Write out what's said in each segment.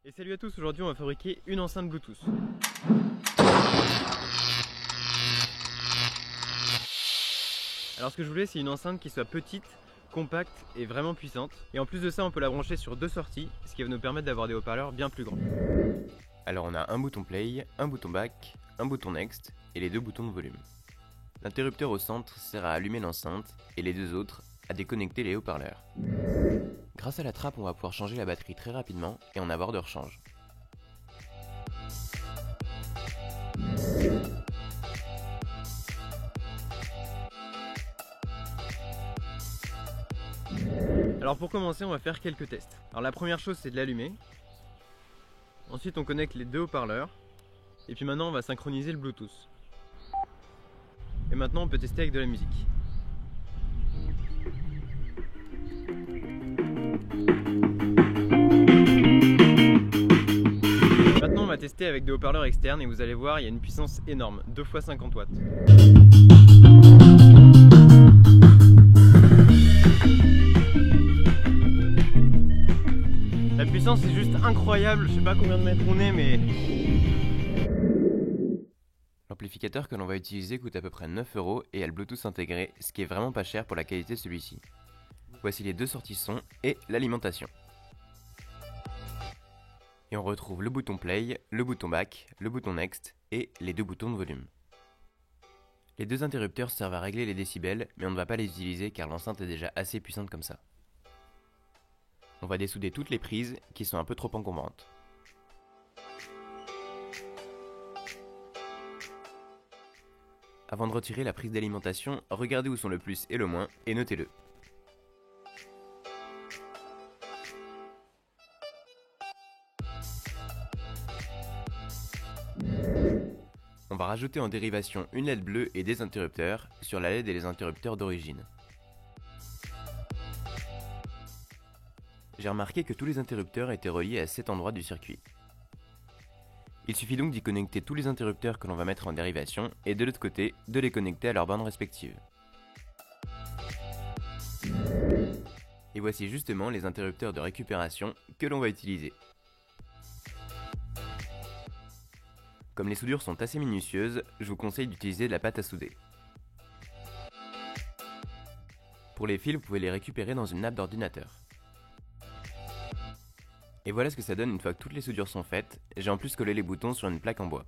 Et salut à tous, aujourd'hui on va fabriquer une enceinte Bluetooth. Alors ce que je voulais, c'est une enceinte qui soit petite, compacte et vraiment puissante. Et en plus de ça, on peut la brancher sur deux sorties, ce qui va nous permettre d'avoir des haut-parleurs bien plus grands. Alors on a un bouton play, un bouton back, un bouton next et les deux boutons de volume. L'interrupteur au centre sert à allumer l'enceinte et les deux autres à déconnecter les haut-parleurs. Grâce à la trappe, on va pouvoir changer la batterie très rapidement et en avoir de rechange. Alors pour commencer, on va faire quelques tests. Alors la première chose, c'est de l'allumer. Ensuite on connecte les deux haut-parleurs. Et puis maintenant on va synchroniser le Bluetooth. Et maintenant on peut tester avec de la musique. Maintenant on va tester avec des haut-parleurs externes et vous allez voir, il y a une puissance énorme, 2 x 50 watts. La puissance est juste incroyable, je sais pas combien de mètres on est mais... L'amplificateur que l'on va utiliser coûte à peu près 9 € et a le Bluetooth intégré, ce qui est vraiment pas cher pour la qualité de celui-ci. Voici les deux sorties son et l'alimentation. Et on retrouve le bouton play, le bouton back, le bouton next et les deux boutons de volume. Les deux interrupteurs servent à régler les décibels, mais on ne va pas les utiliser car l'enceinte est déjà assez puissante comme ça. On va dessouder toutes les prises qui sont un peu trop encombrantes. Avant de retirer la prise d'alimentation, regardez où sont le plus et le moins et notez-le. On va rajouter en dérivation une LED bleue et des interrupteurs sur la LED et les interrupteurs d'origine. J'ai remarqué que tous les interrupteurs étaient reliés à cet endroit du circuit. Il suffit donc d'y connecter tous les interrupteurs que l'on va mettre en dérivation et de l'autre côté, de les connecter à leurs bornes respectives. Et voici justement les interrupteurs de récupération que l'on va utiliser. Comme les soudures sont assez minutieuses, je vous conseille d'utiliser de la pâte à souder. Pour les fils, vous pouvez les récupérer dans une nappe d'ordinateur. Et voilà ce que ça donne une fois que toutes les soudures sont faites. J'ai en plus collé les boutons sur une plaque en bois.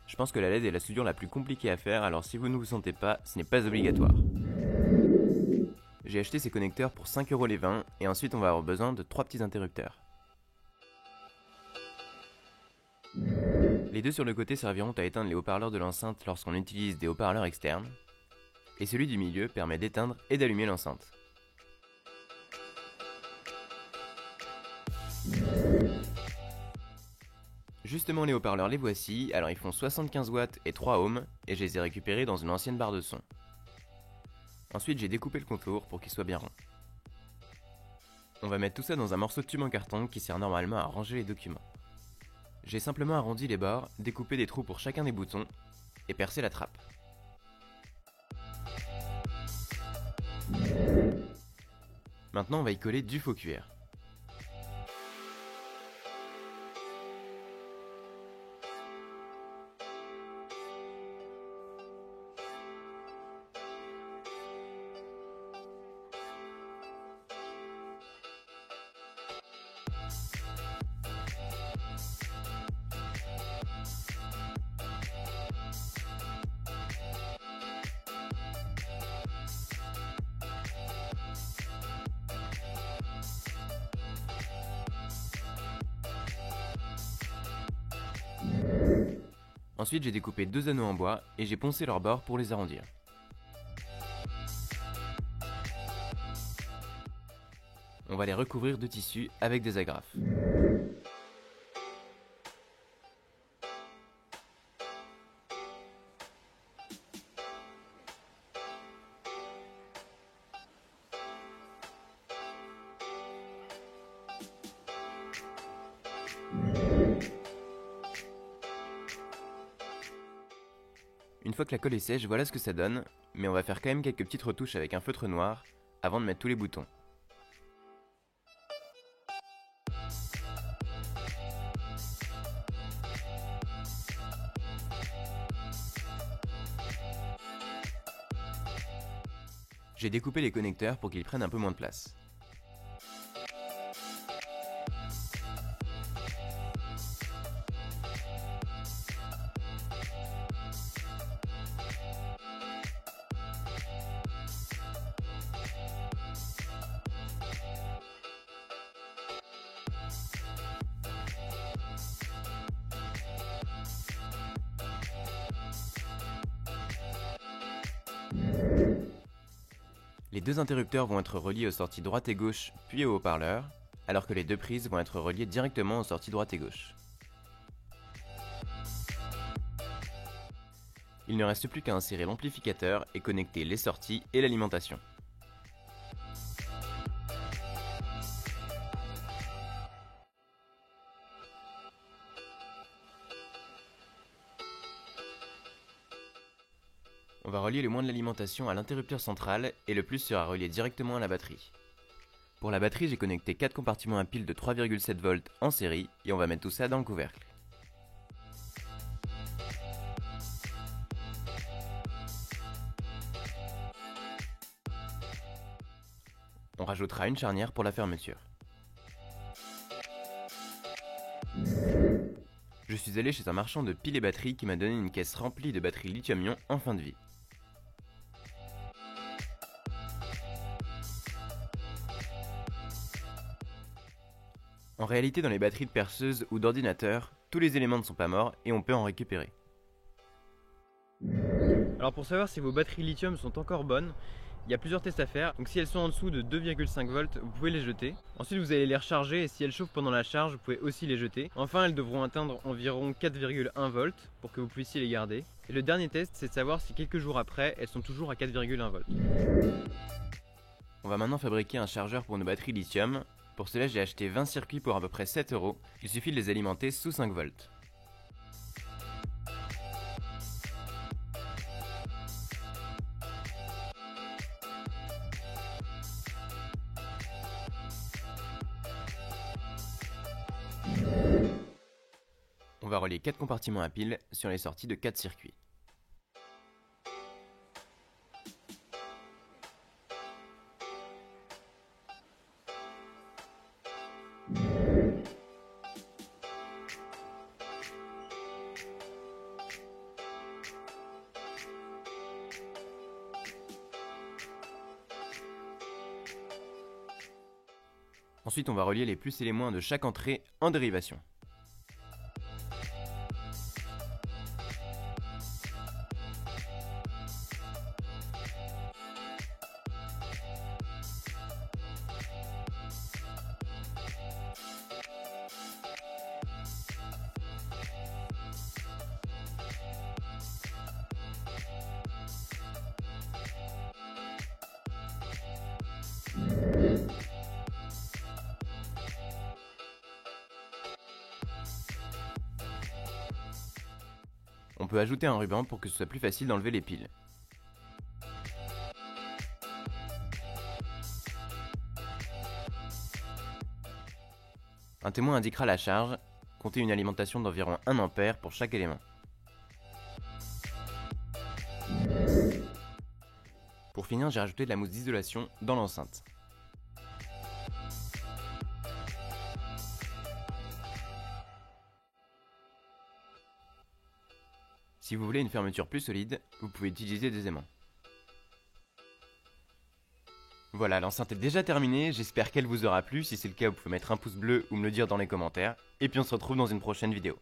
Je pense que la LED est la soudure la plus compliquée à faire, alors si vous ne vous sentez pas, ce n'est pas obligatoire. J'ai acheté ces connecteurs pour 5 € les 20 et ensuite on va avoir besoin de 3 petits interrupteurs. Les deux sur le côté serviront à éteindre les haut-parleurs de l'enceinte lorsqu'on utilise des haut-parleurs externes. Et celui du milieu permet d'éteindre et d'allumer l'enceinte. Justement les haut-parleurs les voici, alors ils font 75 watts et 3 ohms et je les ai récupérés dans une ancienne barre de son. Ensuite j'ai découpé le contour pour qu'il soit bien rond. On va mettre tout ça dans un morceau de tube en carton qui sert normalement à ranger les documents. J'ai simplement arrondi les bords, découpé des trous pour chacun des boutons et percé la trappe. Maintenant on va y coller du faux cuir. Ensuite j'ai découpé deux anneaux en bois et j'ai poncé leurs bords pour les arrondir. On va les recouvrir de tissu avec des agrafes. Une fois que la colle est sèche, voilà ce que ça donne, mais on va faire quand même quelques petites retouches avec un feutre noir avant de mettre tous les boutons. J'ai découpé les connecteurs pour qu'ils prennent un peu moins de place. Les deux interrupteurs vont être reliés aux sorties droite et gauche, puis au haut-parleur, alors que les deux prises vont être reliées directement aux sorties droite et gauche. Il ne reste plus qu'à insérer l'amplificateur et connecter les sorties et l'alimentation. On va relier le moins de l'alimentation à l'interrupteur central et le plus sera relié directement à la batterie. Pour la batterie, j'ai connecté 4 compartiments à pile de 3,7 volts en série et on va mettre tout ça dans le couvercle. On rajoutera une charnière pour la fermeture. Je suis allé chez un marchand de piles et batteries qui m'a donné une caisse remplie de batteries lithium-ion en fin de vie. En réalité, dans les batteries de perceuse ou d'ordinateur, tous les éléments ne sont pas morts et on peut en récupérer. Alors pour savoir si vos batteries lithium sont encore bonnes, il y a plusieurs tests à faire. Donc si elles sont en dessous de 2,5 volts, vous pouvez les jeter. Ensuite vous allez les recharger et si elles chauffent pendant la charge, vous pouvez aussi les jeter. Enfin elles devront atteindre environ 4,1 volts pour que vous puissiez les garder. Et le dernier test, c'est de savoir si quelques jours après, elles sont toujours à 4,1 volts. On va maintenant fabriquer un chargeur pour nos batteries lithium. Pour cela, j'ai acheté 20 circuits pour à peu près 7 €. Il suffit de les alimenter sous 5 volts. On va relier 4 compartiments à pile sur les sorties de 4 circuits. Ensuite, on va relier les plus et les moins de chaque entrée en dérivation. On peut ajouter un ruban pour que ce soit plus facile d'enlever les piles. Un témoin indiquera la charge, comptez une alimentation d'environ 1 ampère pour chaque élément. Pour finir, j'ai rajouté de la mousse d'isolation dans l'enceinte. Si vous voulez une fermeture plus solide, vous pouvez utiliser des aimants. Voilà, l'enceinte est déjà terminée, j'espère qu'elle vous aura plu. Si c'est le cas, vous pouvez mettre un pouce bleu ou me le dire dans les commentaires. Et puis on se retrouve dans une prochaine vidéo.